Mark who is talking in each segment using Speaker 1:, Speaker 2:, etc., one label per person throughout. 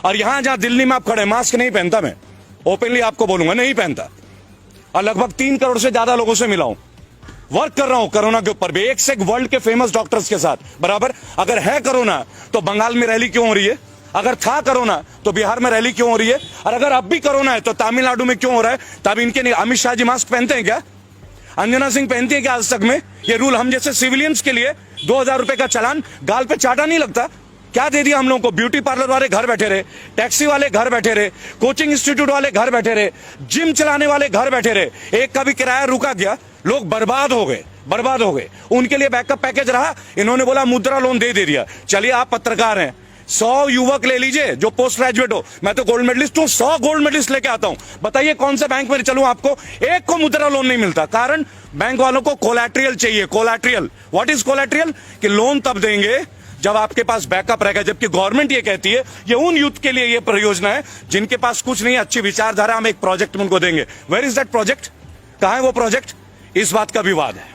Speaker 1: और यहां जहां दिल्ली में आप खड़े, मास्क नहीं पहनता, मैं ओपनली आपको बोलूंगा नहीं पहनता, और लगभग 3 करोड़ से ज्यादा लोगों से मिला हूं, वर्क कर रहा हूं कोरोना के ऊपर भी, एक से एक वर्ल्ड के फेमस डॉक्टर्स के साथ बराबर। अगर है कोरोना तो बंगाल में रैली क्यों हो रही है? अगर था कोरोना तो बिहार में रैली क्यों हो रही है? और अगर अब भी कोरोना है तो तमिलनाडु में क्यों हो रहा है? तब इनके नहीं, अमित शाह जी मास्क पहनते हैं क्या? अंजना सिंह पहनती है क्या आज तक में? ये रूल हम जैसे सिविलियंस के लिए 2000 रुपए का चालान गाल पे चाटा नहीं लगता? क्या दे दिया हम लोगों को? ब्यूटी पार्लर वाले घर बैठे रहे, टैक्सी वाले घर बैठे रहे, कोचिंग इंस्टीट्यूट वाले घर बैठे रहे, जिम चलाने वाले घर बैठे रहे, एक का भी किराया रुका गया, लोग बर्बाद हो गए, बर्बाद हो गए। उनके लिए बैकअप पैकेज रहा, इन्होंने बोला मुद्रा लोन दे दिया। चलिए आप पत्रकार हैं, 100 युवक ले लीजिए जो पोस्ट ग्रेजुएट हो, मैं तो गोल्ड मेडलिस्ट हूं, 100 गोल्ड मेडलिस्ट लेके आता हूं, बताइए कौन से बैंक में चलूं? आपको एक को मुद्रा लोन नहीं मिलता, कारण बैंक वालों को कोलैटरल चाहिए। Collateral, what is collateral? कि लोन तब देंगे जब आपके पास बैकअप रहेगा, जबकि गवर्नमेंट ये कहती है ये उन यूथ के लिए ये परियोजना है जिनके पास कुछ नहीं, अच्छी विचारधारा, हम एक प्रोजेक्ट उनको देंगे। Where is that project? कहां है वो प्रोजेक्ट? इस बात का विवाद है।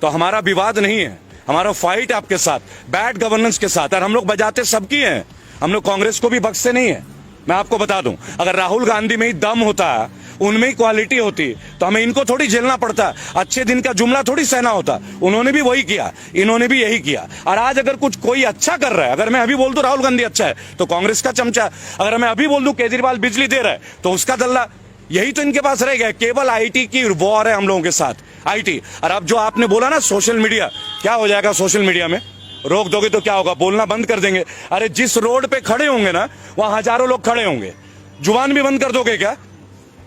Speaker 1: तो हमारा विवाद नहीं है, हमारा फाइट आपके साथ, बैड गवर्नेंस के साथ, और हम लोग बजाते सबकी हैं, हम लोग कांग्रेस को भी बख्शते नहीं है। मैं आपको बता दूं, अगर राहुल गांधी में ही दम होता, उनमें ही क्वालिटी होती, तो हमें इनको थोड़ी झेलना पड़ता, अच्छे दिन का जुमला थोड़ी सहना होता। उन्होंने भी वही किया, इन्होंने भी यही किया। और आज अगर कुछ कोई अच्छा कर रहा है, अगर मैं अभी बोल दूं राहुल गांधी अच्छा है तो कांग्रेस का चमचा, अगर मैं अभी बोल दूं केजरीवाल बिजली दे रहा है तो उसका दल्ला, यही तो इनके पास रह गया। केवल आईटी की वॉर है हम लोगों के साथ, आईटी। और अब जो आपने बोला ना सोशल मीडिया, क्या हो जाएगा सोशल मीडिया में? रोक दोगे तो क्या होगा? बोलना बंद कर देंगे। अरे जिस रोड पे खड़े होंगे ना, वहां हजारों लोग खड़े होंगे। जुबान भी बंद कर दोगे क्या?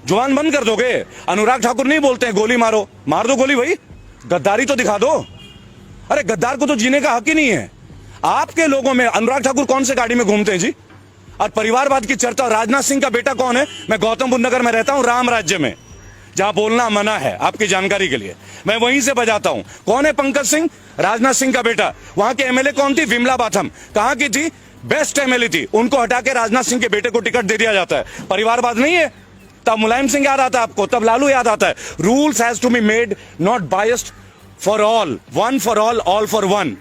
Speaker 1: जुबान बंद कर दोगे? अनुराग ठाकुर नहीं बोलते हैं गोली मारो, मार दो गोली भाई, गद्दारी तो दिखा दो। अरे गद्दार को तो जीने का हक ही नहीं है। आपके लोगों में अनुराग ठाकुर कौन से गाड़ी में घूमते हैं जी? और परिवारवाद की चर्चा, राजनाथ सिंह का बेटा कौन है? मैं गौतम बुद्ध नगर में रहता हूं, राम राज्य में, जहां बोलना मना है, आपकी जानकारी के लिए, मैं वहीं से बजाता हूं। कौन है पंकज सिंह? राजनाथ सिंह का बेटा। वहां के एमएलए कौन थी? विमला बाथम। कहां की थी? बेस्ट एमएलए थी, उनको हटा के राजनाथ सिंह के बेटे को टिकट दे दिया जाता है। परिवारवाद नहीं है? तब मुलायम सिंह याद आता है आपको, तब लालू याद आता है। Rules has to be made not biased for all, one for all for one.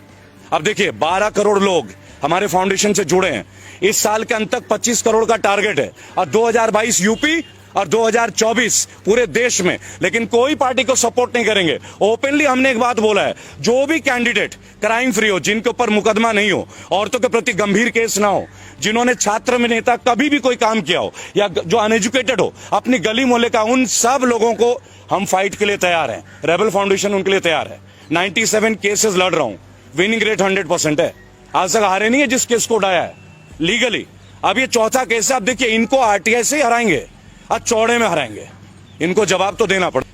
Speaker 1: अब देखिए 12 करोड़ लोग हमारे फाउंडेशन से जुड़े हैं, इस साल के अंत तक 25 करोड़ का टारगेट है, और 2022 यूपी और 2024 पूरे देश में। लेकिन कोई पार्टी को सपोर्ट नहीं करेंगे। ओपनली हमने एक बात बोला है, जो भी कैंडिडेट क्राइम फ्री हो, जिनके ऊपर मुकदमा नहीं हो, औरतों के प्रति गंभीर केस ना हो, जिन्होंने छात्र में नेता कभी भी कोई काम किया हो, या जो अनएजुकेटेड हो, अपनी गली मोहल्ले का, उन सब लोगों को हम फाइट के लिए तैयार हैं। रेबल फाउंडेशन उनके लिए तैयार है। 97 केसेस लड़ रहा हूं, विनिंग रेट 100% है। आज तक हारे नहीं है जिस केस को उठाया है लीगली। अब ये चौथा केस है। अब देखिए इनको आरटीआई से ही हराएंगे, आज चौड़े में हराएंगे, इनको जवाब तो देना पड़े।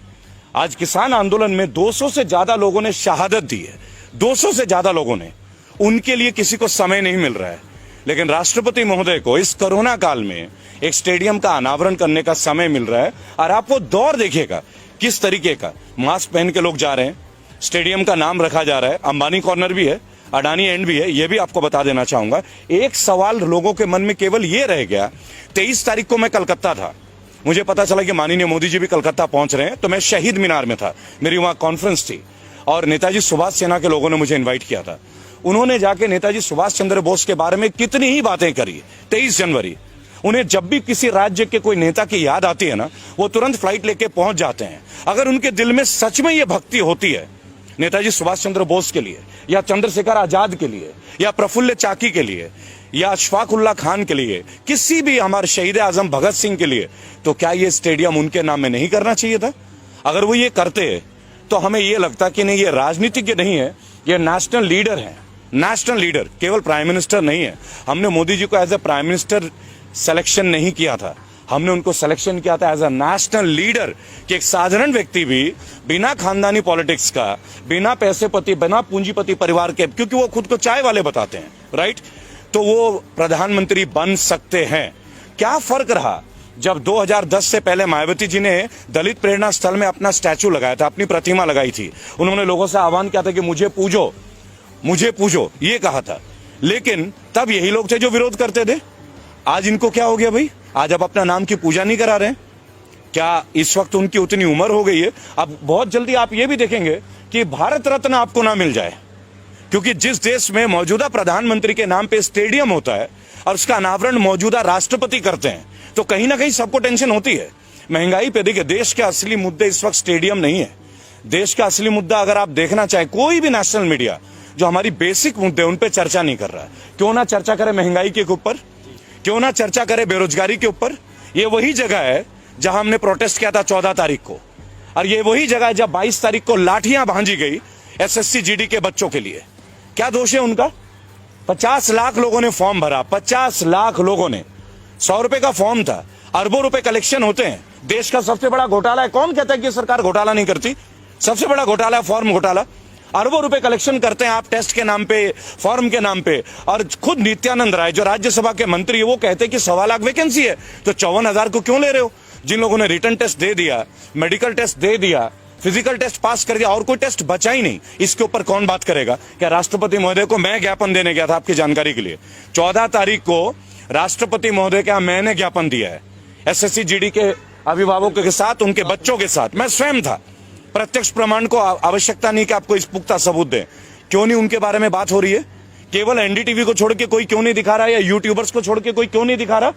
Speaker 1: आज किसान आंदोलन में 200 से ज्यादा लोगों ने शहादत दी है, 200 से ज्यादा लोगों ने। उनके लिए किसी को समय नहीं मिल रहा है, लेकिन राष्ट्रपति महोदय को इस कोरोना काल में एक स्टेडियम का अनावरण करने का समय मिल रहा है। और आप वो दौर देखिएगा किस तरीके का, मास्क पहन के लोग जा रहे हैं, स्टेडियम का नाम रखा जा रहा है, अंबानी कॉर्नर भी है, अडानी एंड भी है, ये भी आपको बता देना चाहूंगा। एक सवाल लोगों के मन में केवल ये रह गया, 23 तारीख को मैं कलकत्ता था, मुझे पता चला कि माननीय मोदी जी भी कलकत्ता पहुंच रहे हैं, तो मैं शहीद मीनार में था, मेरी वहां कॉन्फ्रेंस थी, और नेताजी सुभाष सेना के लोगों ने मुझे इन्वाइट किया था। उन्होंने जाके नेताजी सुभाष चंद्र बोस के बारे में कितनी ही बातें करी। 23 जनवरी, उन्हें जब भी किसी राज्य के कोई नेता की याद आती है ना, वो तुरंत फ्लाइट लेके पहुंच जाते हैं। अगर उनके दिल में सच में ये भक्ति होती है नेताजी सुभाष चंद्र बोस के लिए, या चंद्रशेखर आजाद के लिए, या प्रफुल्ल चाकी के लिए, या अशफाक उल्लाह खान के लिए, किसी भी हमारे शहीद आजम भगत सिंह के लिए, तो क्या ये स्टेडियम उनके नाम में नहीं करना चाहिए था? अगर वो ये करते तो हमें ये लगता कि नहीं, ये राजनीतिज्ञ नहीं है, ये नेशनल लीडर है। नेशनल लीडर, केवल प्राइम मिनिस्टर नहीं है। हमने मोदी जी को as a prime minister selection नहीं किया था, हमने उनको सिलेक्शन किया था एज अ नेशनल लीडर, कि एक साधारण व्यक्ति भी बिना खानदानी पॉलिटिक्स का, बिना पैसेपति, बिना पूंजीपति परिवार के, क्योंकि वो खुद को चाय वाले बताते हैं, राइट, तो वो प्रधानमंत्री बन सकते हैं। क्या फर्क रहा जब 2010 से पहले मायावती जी ने दलित प्रेरणा स्थल में अपना स्टैचू लगाया था, अपनी प्रतिमा लगाई थी, उन्होंने लोगों से आह्वान किया था कि मुझे पूजो, मुझे पूजो, ये कहा था। लेकिन तब यही लोग थे जो विरोध करते थे। आज इनको क्या हो गया भाई? आज अब अपना नाम की पूजा नहीं करा रहे हैं क्या? इस वक्त उनकी उतनी उम्र हो गई है, अब बहुत जल्दी आप ये भी देखेंगे कि भारत रत्न आपको ना मिल जाए, क्योंकि जिस देश में मौजूदा प्रधानमंत्री के नाम पे स्टेडियम होता है, और उसका अनावरण मौजूदा राष्ट्रपति करते हैं, तो कहीं ना कहीं सबको टेंशन होती है। महंगाई पे देखिए, देश के असली मुद्दे इस वक्त स्टेडियम नहीं है। देश का असली मुद्दा अगर आप देखना चाहें, कोई भी नेशनल मीडिया जो हमारी बेसिक मुद्दे उन पे चर्चा नहीं कर रहा है। क्यों ना चर्चा करे महंगाई के ऊपर, क्यों ना चर्चा करे बेरोजगारी के ऊपर। ये वही जगह है जहां हमने प्रोटेस्ट किया था 14 तारीख को, और ये वही जगह है जब 22 तारीख को लाठियां भांजी गई एसएससी जीडी के बच्चों के लिए। क्या दोष है उनका? 50 लाख लोगों ने फॉर्म भरा, 50 लाख लोगों ने। 100 रुपए का फॉर्म था, अरबों रुपए कलेक्शन होते हैं। देश का सबसे बड़ा घोटाला है। कौन कहता है कि सरकार घोटाला नहीं करती? सबसे बड़ा घोटाला है फॉर्म घोटाला। अरबों रुपए कलेक्शन करते हैं आप टेस्ट के नाम पे, फॉर्म के नाम पे। और खुद नित्यानंद राय जो राज्यसभा के मंत्री है वो कहते हैं कि 1.25 लाख वैकेंसी है, तो 54,000 को क्यों ले रहे हो? जिन लोगों ने रिटर्न टेस्ट दे दिया, मेडिकल टेस्ट दे दिया, फिजिकल टेस्ट पास कर दिया और कोई टेस्ट बचा ही नहीं, इसके ऊपर कौन बात करेगा? क्या राष्ट्रपति महोदय को मैं ज्ञापन देने गया था, आपकी जानकारी के लिए 14 तारीख को राष्ट्रपति महोदय का मैंने ज्ञापन दिया है एसएससी जीडी के अभिभावकों के साथ, उनके बच्चों के साथ। मैं स्वयं था। प्रत्यक्ष प्रमाण को आवश्यकता नहीं कि आपको इस पुख्ता सबूत दें। क्यों नहीं उनके बारे में बात हो रही है? केवल एनडीटीवी को छोड़ के कोई क्यों नहीं दिखा रहा है, या यूट्यूबर्स को छोड़ के कोई क्यों नहीं दिखा रहा?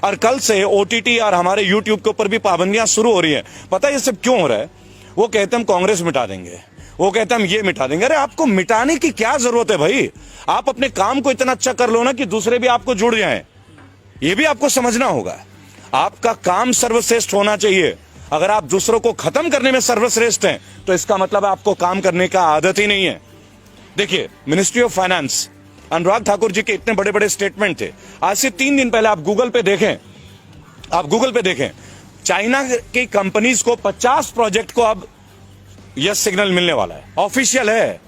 Speaker 1: और कल से ओटीटी और हमारे यूट्यूब के ऊपर भी पाबंदियां शुरू हो रही है। पता है ये सब क्यों हो रहा है? वो कहते हम कांग्रेस मिटा देंगे, वो कहते हम ये मिटा देंगे। अरे आपको मिटाने की क्या जरूरत है भाई? आप अपने काम को इतना अच्छा कर लो ना कि दूसरे भी आपको जुड़ जाएं। ये भी आपको समझना होगा। आपका काम सर्वश्रेष्ठ होना चाहिए। अगर आप दूसरों को खत्म करने में सर्वश्रेष्ठ हैं तो इसका मतलब आपको काम करने का आदत ही नहीं है। देखिए, ministry of finance, Anurag Thakur ji के इतने बड़े बड़े स्टेटमेंट थे। आज से 3 दिन पहले आप गूगल पे देखें, चाइना की कंपनीज को 50 प्रोजेक्ट को अब यस सिग्नल मिलने वाला है। ऑफिशियल है,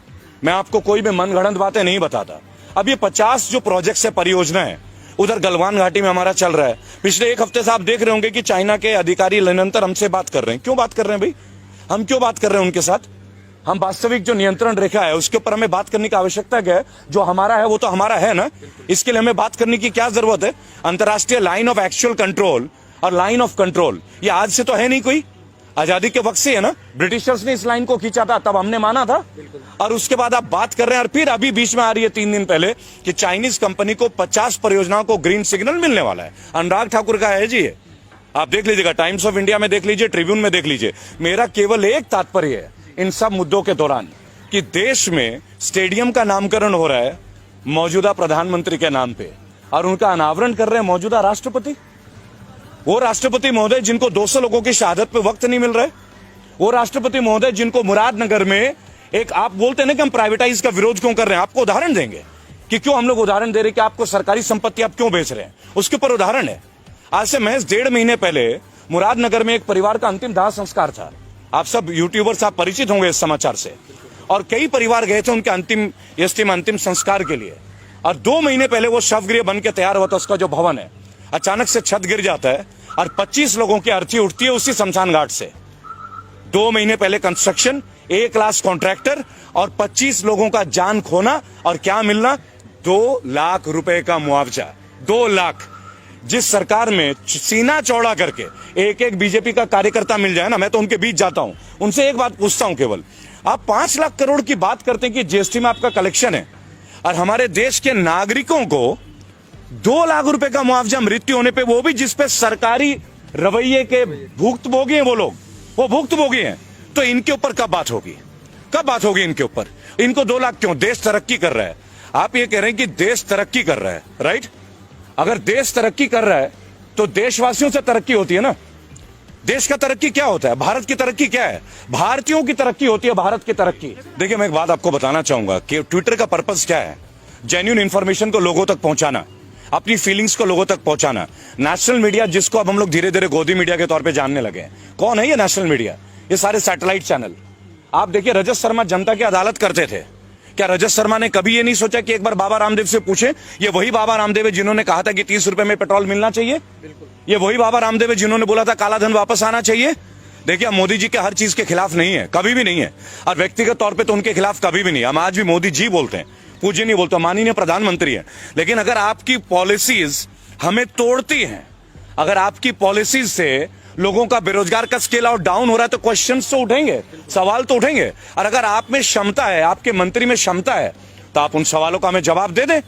Speaker 1: मैं आपको कोई भी मनगढ़ंत बातें नहीं बताता। अब ये 50 जो प्रोजेक्ट है, परियोजना है, उधर गलवान घाटी में हमारा चल रहा है। पिछले 1 हफ्ते से आप देख रहे होंगे कि चाइना के अधिकारी निरंतर हमसे बात कर रहे हैं। क्यों बात कर रहे हैं भाई? हम क्यों बात कर रहे हैं उनके साथ? हम वास्तविक जो नियंत्रण रेखा है उसके ऊपर हमें बात करने की आवश्यकता क्या है? जो हमारा है वो तो हमारा है ना, इसके लिए हमें बात करने की क्या जरूरत है? अंतर्राष्ट्रीय लाइन ऑफ एक्चुअल कंट्रोल और लाइन ऑफ कंट्रोल ये आज से तो है नहीं, कोई आजादी के वक्त से है ना। ब्रिटिशर्स ने इस लाइन को खींचा था, तब हमने माना था। और उसके बाद आप बात कर रहे हैं, और फिर अभी बीच में आ रही है 3 दिन पहले कि चाइनीज कंपनी को 50 परियोजनाओं को ग्रीन सिग्नल मिलने वाला है। अनुराग ठाकुर का है जी ये, आप देख लीजिएगा, टाइम्स ऑफ इंडिया में देख लीजिए, ट्रिब्यून में देख लीजिए। मेरा केवल एक तात्पर्य है इन सब मुद्दों के दौरान कि देश में स्टेडियम का नामकरण हो रहा है मौजूदा प्रधानमंत्री के नाम पे, और उनका अनावरण कर रहे हैं मौजूदा राष्ट्रपति। वो राष्ट्रपति महोदय जिनको 200 लोगों की शहादत पे वक्त नहीं मिल रहा है, वो राष्ट्रपति महोदय जिनको मुरादनगर में एक, आप बोलते हैं ना कि हम प्राइवेटाइज का विरोध क्यों कर रहे हैं, आपको उदाहरण देंगे कि क्यों हम लोग उदाहरण दे रहे हैं कि आपको सरकारी संपत्ति आप क्यों बेच रहे हैं, उसके ऊपर उदाहरण है। आज से महज 1.5 महीने पहले मुरादनगर में एक परिवार का अंतिम दाह संस्कार था। आप सब यूट्यूबर्स आप परिचित होंगे इस समाचार से, और कई परिवार गए थे उनके अंतिम संस्कार के लिए। और 2 महीने पहले वो शवगृह बन के तैयार हुआ था, उसका जो भवन है, अचानक से छत गिर जाता है और 25 लोगों की अर्थी उठती है उसी शमशान घाट से। 2 महीने पहले कंस्ट्रक्शन, 1 लाख कॉन्ट्रैक्टर और 25 लोगों का जान खोना, और क्या मिलना? 2 लाख रुपए का मुआवजा। 2 लाख। जिस सरकार में सीना चौड़ा करके एक बीजेपी का कार्यकर्ता मिल जाए ना, मैं तो उनके बीच जाता हूं, उनसे एक बात पूछता हूं केवल, आप 5 लाख करोड़ की बात करते हैं कि जीएसटी में आपका कलेक्शन है, और हमारे देश के नागरिकों को 2 लाख रुपए का मुआवजा मृत्यु होने पे, वो भी जिसपे सरकारी रवैये के भुक्तभोगी हैं वो लोग, वो भुक्तभोगी हैं, तो इनके ऊपर कब बात होगी? कब बात होगी इनके ऊपर? इनको 2 लाख क्यों? देश तरक्की कर रहा है। आप ये कह रहे हैं कि देश तरक्की कर रहा है, राइट? अगर देश तरक्की कर रहा है तो देशवासियों से तरक्की होती है ना। देश का तरक्की क्या होता है? भारत की तरक्की क्या है? भारतीयों की तरक्की होती है, भारत की तरक्की। देखिए, मैं एक बात आपको बताना चाहूंगा कि ट्विटर का पर्पस क्या है? जेन्युइन इंफॉर्मेशन को लोगों तक पहुंचाना, अपनी फीलिंग्स को लोगों तक पहुंचाना। नेशनल मीडिया, जिसको अब हम लोग धीरे धीरे गोदी मीडिया के तौर पे जानने लगे हैं, कौन है ये नेशनल मीडिया? ये सारे सैटेलाइट चैनल। आप देखिए, रजत शर्मा जनता की अदालत करते थे। क्या रजत शर्मा ने कभी ये नहीं सोचा कि एक बार बाबा रामदेव से पूछे? ये वही बाबा रामदेव है जिन्होंने कहा था कि 30 रुपए में पेट्रोल मिलना चाहिए। ये वही बाबा रामदेव है जिन्होंने बोला था काला धन वापस आना चाहिए। देखिए, मोदी जी के हर चीज के खिलाफ नहीं है, कभी भी नहीं है, और व्यक्तिगत तौर पे तो उनके खिलाफ कभी भी नहीं। हम आज भी मोदी जी बोलते हैं, पूज्य नहीं बोलते, माननीय प्रधानमंत्री है। लेकिन अगर आपकी पॉलिसीज हमें तोड़ती हैं, अगर आपकी पॉलिसीज से लोगों का बेरोजगार का स्केल आउट डाउन हो रहा है, तो क्वेश्चंस तो उठेंगे, सवाल तो उठेंगे। और अगर आप में क्षमता है, आपके मंत्री में क्षमता है, तो आप उन सवालों का हमें जवाब दे दें।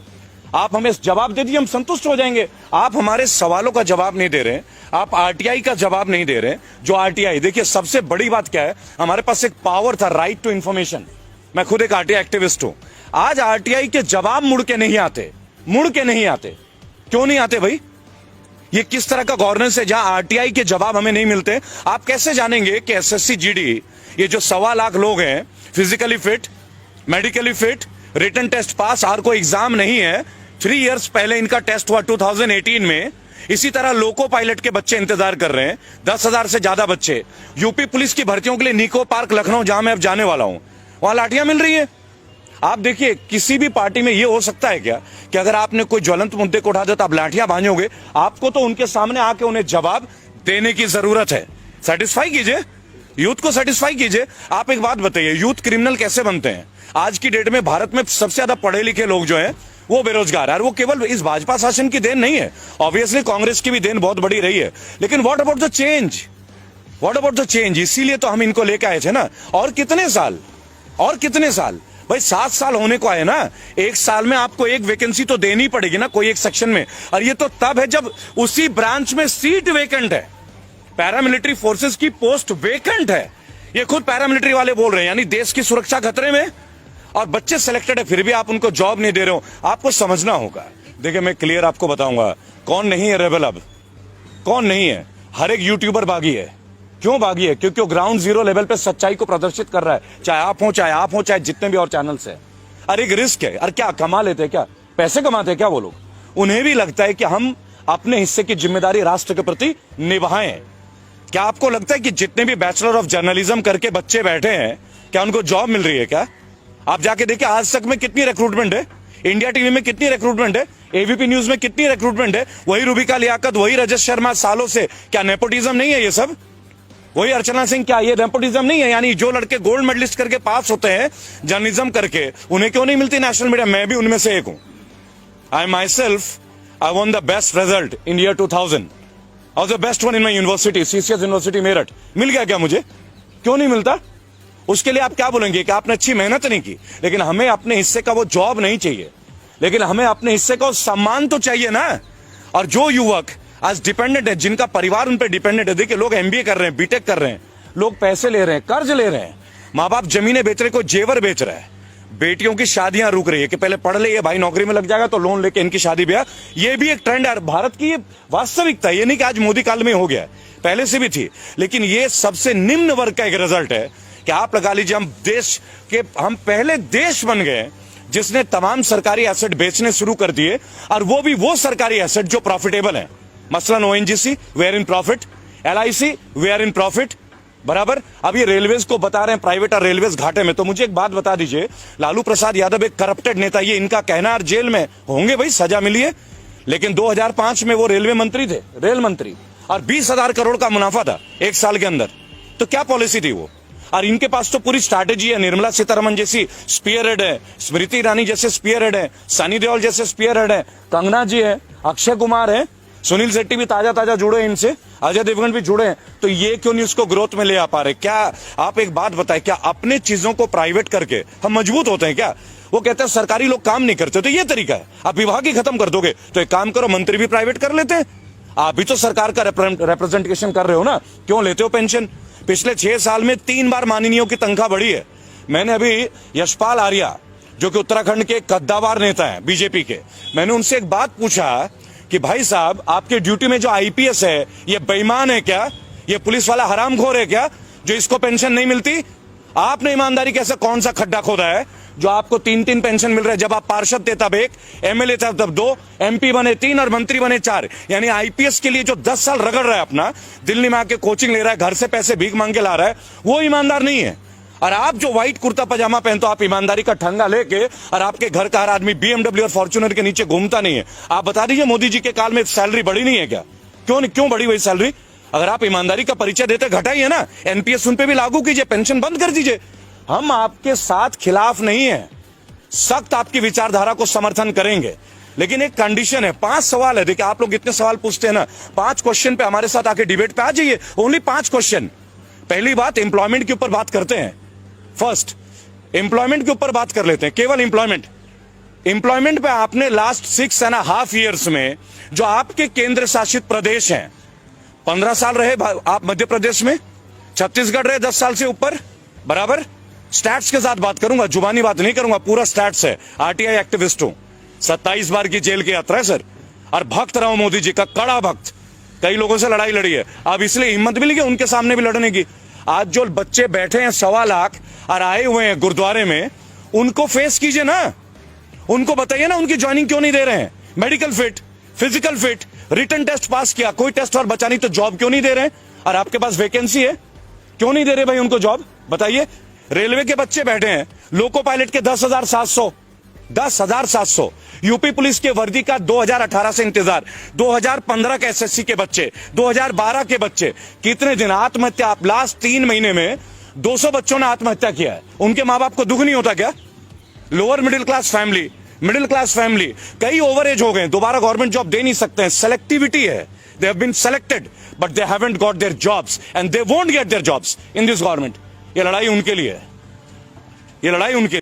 Speaker 1: आप हमें जवाब दे दीजिए, हम संतुष्ट हो जाएंगे। आप हमारे सवालों का जवाब नहीं दे रहे, आप आरटीआई का जवाब नहीं दे रहे। जो आरटीआई, देखिए सबसे बड़ी बात क्या है, हमारे पास एक पावर था, राइट टू इंफॉर्मेशन। मैं खुद एक आरटीआई एक्टिविस्ट हूं। आज आरटीआई के जवाब मुड़ के नहीं आते, मुड़ के नहीं आते। क्यों नहीं आते भाई? ये किस तरह का गवर्नेंस है जहां आरटीआई के जवाब हमें नहीं मिलते? आप कैसे जानेंगे कि एसएससी जीडी, ये जो 1.25 लाख लोग हैं, physically fit, medically fit, written test pass, और कोई एग्जाम नहीं है। 3 इयर्स पहले इनका टेस्ट हुआ 2018 में। इसी तरह लोको पायलट के बच्चे इंतजार कर रहे हैं, 10,000 से ज्यादा बच्चे। यूपी पुलिस की भर्तियों के लिए निको पार्क लखनऊ, जहां मैं अब जाने वाला हूं, वहां लाठियां मिल रही है। आप देखिए, किसी भी पार्टी में यह हो सकता है क्या कि अगर आपने कोई ज्वलंत मुद्दे को उठा दिया तो आप लाठियां बांधोगे? आपको तो उनके सामने आके उन्हें जवाब देने की जरूरत है। सेटिस्फाई कीजिए, यूथ को सेटिस्फाई कीजिए। आप एक बात बताइए, यूथ क्रिमिनल कैसे बनते हैं? आज की डेट में भारत में सबसे ज्यादा पढ़े लिखे लोग जो हैं वो बेरोजगार है, और वो केवल इस भाजपा शासन की देन नहीं है, ऑब्वियसली कांग्रेस की भी देन बहुत बड़ी रही है। लेकिन what about the change? What about the change? इसीलिए तो हम इनको लेके आए थे ना। और कितने साल, और कितने साल भाई? 7 साल होने को आए ना। 1 साल में आपको एक वैकेंसी तो देनी पड़ेगी ना, कोई एक सेक्शन में। और ये तो तब है जब उसी ब्रांच में सीट वेकेंट है, पैरामिलिट्री फोर्सेस की पोस्ट वेकेंट है। ये खुद पैरामिलिट्री वाले बोल रहे हैं, यानी देश की सुरक्षा खतरे में, और बच्चे सिलेक्टेड है, फिर भी आप उनको जॉब नहीं दे रहे हो। आपको समझना होगा। देखिए, मैं क्लियर आपको बताऊंगा कौन नहीं है रेबल। अब कौन नहीं है? हर एक यूट्यूबर बागी है। क्यों बागी है? क्योंकि वो ग्राउंड जीरो लेवल पे सच्चाई को प्रदर्शित कर रहा है, चाहे आप हो, चाहे जितने भी और चैनल्स है। अरे एक रिस्क है। अरे क्या कमा लेते हैं? क्या पैसे कमाते हैं क्या वो लोग? उन्हें भी लगता है कि हम अपने हिस्से की जिम्मेदारी राष्ट्र के प्रति निभाएं। क्या आपको लगता है कि जितने भी बैचलर ऑफ जर्नलिज्म करके बच्चे बैठे हैं, क्या उनको जॉब मिल रही है? क्या आप जाके देखिए, आज तक में कितनी रिक्रूटमेंट है, इंडिया टीवी में कितनी रिक्रूटमेंट है, एबीपी न्यूज में कितनी रिक्रूटमेंट है। वही रूबिका लियाकत, वही रजत शर्मा सालों से। क्या नेपोटिज्म नहीं है ये सब? वही अर्चना सिंह, क्या ये नेपोटिज्म नहीं है? यानी जो लड़के गोल्ड मेडलिस्ट करके पास होते हैं जर्नलिज्म करके, उन्हें क्यों नहीं मिलती नेशनल मीडिया? मैं भी उनमें से एक हूं। I myself, I won the best result in year 2000, और the best one in my university, CCS university Meerut. मिल गया क्या मुझे? क्यों नहीं मिलता? उसके लिए आप क्या बोलेंगे कि आपने अच्छी मेहनत नहीं की? लेकिन हमें अपने हिस्से का वो जॉब नहीं चाहिए, लेकिन हमें अपने हिस्से का सम्मान तो चाहिए ना। और जो युवक आज डिपेंडेंट है, जिनका परिवार उन पर डिपेंडेंट है, देखिए लोग एमबीए कर रहे हैं, बीटेक कर रहे हैं, लोग पैसे ले रहे हैं, कर्ज ले रहे हैं, माँ बाप जमीनें बेच रहे, कोई जेवर बेच रहा है, बेटियों की शादियां रुक रही है कि पहले पढ़ ले, ये भाई नौकरी में लग जाएगा तो लोन लेके इनकी शादी ब्याह। ये भी एक ट्रेंड है भारत की, ये वास्तविकता। ये नहीं कि आज मोदी काल में हो गया, पहले से भी थी। लेकिन ये सबसे निम्न वर्ग का एक रिजल्ट है कि आप लगा लीजिए, हम पहले देश बन गए जिसने तमाम सरकारी एसेट बेचने शुरू कर दिए, और वो भी वो सरकारी एसेट जो प्रॉफिटेबल है। मसलन ONGC, we are in profit, LIC, we are in profit, बराबर। अब ये रेलवेज को बता रहे हैं प्राइवेट और रेलवेज घाटे में। तो मुझे एक बात बता दीजिए, लालू प्रसाद यादव एक करप्टेड नेता, ये इनका कहना, और जेल में होंगे भाई, सजा मिली है। लेकिन 2005 में वो रेलवे मंत्री थे, रेल मंत्री, और 20,000 करोड़ का मुनाफा था 1 साल के अंदर। तो क्या पॉलिसी थी वो? और इनके पास तो पूरी स्ट्रैटेजी है। निर्मला सीतारमण जैसी स्पीयर हेड है, स्मृति ईरानी जैसे स्पीयर हेड है, सनी देओल जैसे स्पीयर हेड है, कंगना जी है, अक्षय कुमार है, सुनील शेट्टी भी ताजा जुड़े हैं इनसे, अजय देवगन भी जुड़े हैं। तो ये क्यों नहीं उसको ग्रोथ में ले आ पा रहे? क्या आप एक बात बताएं, क्या अपने चीजों को प्राइवेट करके हम मजबूत होते हैं क्या? वो कहते हैं सरकारी लोग काम नहीं करते, तो ये तरीका है, आप विभाग ही खत्म कर दोगे। तो एक काम करो, मंत्री भी प्राइवेट कर लेते हैं। आप भी तो सरकार का रिप्रेजेंटेशन कर रहे हो ना, क्यों लेते हो पेंशन? पिछले 6 साल में 3 बार माननीयों की तनख्वाह बढ़ी है। मैंने अभी यशपाल आर्या, जो कि उत्तराखंड के कद्दावर नेता हैं बीजेपी के, मैंने उनसे एक बात पूछा कि भाई साहब, आपके ड्यूटी में जो आईपीएस है, ये बेईमान है क्या? ये पुलिस वाला हरामखोर है क्या, जो इसको पेंशन नहीं मिलती? आपने ईमानदारी कैसे, कौन सा खड्डा खोदा है जो आपको 3-3 पेंशन मिल रहा है? जब आप पार्षद थे तब 1, एमएलए थे तब 2, एमपी बने 3 और मंत्री बने 4। यानी आईपीएस के लिए जो 10 साल रगड़ रहा है अपना, दिल्ली में आके कोचिंग ले रहा है, घर से पैसे भीख मांग के ला रहा है, वो ईमानदार नहीं है। और आप जो व्हाइट कुर्ता पजामा पहनते हो, आप ईमानदारी का ठंगा लेके, और आपके घर का हर आदमी बीएमडब्ल्यू और फॉर्च्यूनर के नीचे घूमता नहीं है। आप बता दीजिए, मोदी जी के काल में सैलरी बढ़ी नहीं है क्या? क्यों बढ़ी हुई सैलरी? अगर आप ईमानदारी का परिचय देते, घटाइए ना। एनपीएस उन पे भी लागू कीजिए, पेंशन बंद कर दीजिए। हम आपके साथ खिलाफ नहीं है, सख्त आपकी विचारधारा को समर्थन करेंगे, लेकिन एक कंडीशन है। 5 सवाल है। देखिए, आप लोग इतने सवाल पूछते हैं ना, 5 क्वेश्चन पे हमारे साथ आके डिबेट पे आ जाइए। Only 5 question. पहली बात, एम्प्लॉयमेंट के ऊपर बात करते हैं। फर्स्ट, एम्प्लॉयमेंट के ऊपर बात कर लेते हैं, केवल एम्प्लॉयमेंट। एम्प्लॉयमेंट पे आपने लास्ट 6.5 ईयर्स में जो आपके केंद्र शासित प्रदेश हैं, 15 साल रहे आप मध्य प्रदेश में, छत्तीसगढ़ रहे 10 साल से ऊपर, बराबर। स्टैट्स के साथ बात करूंगा, जुबानी बात नहीं करूंगा, पूरा स्टैट्स है। आरटीआई एक्टिविस्ट हूं, 27 बार की जेल की यात्रा है सर, और भक्त रहा हूं मोदी जी का, कड़ा भक्त। कई लोगों से लड़ाई लड़ी है, अब इसलिए हिम्मत मिली कि उनके सामने भी लड़ने की। आज जो बच्चे बैठे हैं 1.25 लाख और आए हुए हैं गुरुद्वारे में, उनको फेस कीजिए ना, उनको बताइए ना उनकी ज्वाइनिंग क्यों नहीं दे रहे हैं। Medical fit, physical fit, written test pass किया, कोई टेस्ट और बचा नहीं, तो जॉब क्यों नहीं दे रहे हैं? और आपके पास वैकेंसी है, क्यों नहीं दे रहे भाई उनको जॉब, बताइए। रेलवे के बच्चे बैठे हैं, लोको पायलट के 10,700, यूपी पुलिस के वर्दी का 2018 से इंतजार, 2015 के एसएससी के बच्चे, 2012 के बच्चे, कितने दिन आत्महत्या। आप लास्ट 3 महीने में 200 बच्चों ने आत्महत्या किया है। उनके मां बाप को दुख नहीं होता क्या? लोअर मिडिल क्लास फैमिली, कई ओवर एज हो गए, दोबारा गवर्नमेंट जॉब दे नहीं सकते हैं, सेलेक्टिविटी है। They have been selected, but they haven't got their jobs, and they won't get their jobs in this government. ये लड़ाई उनके लिए है, ये लड़ाई उनके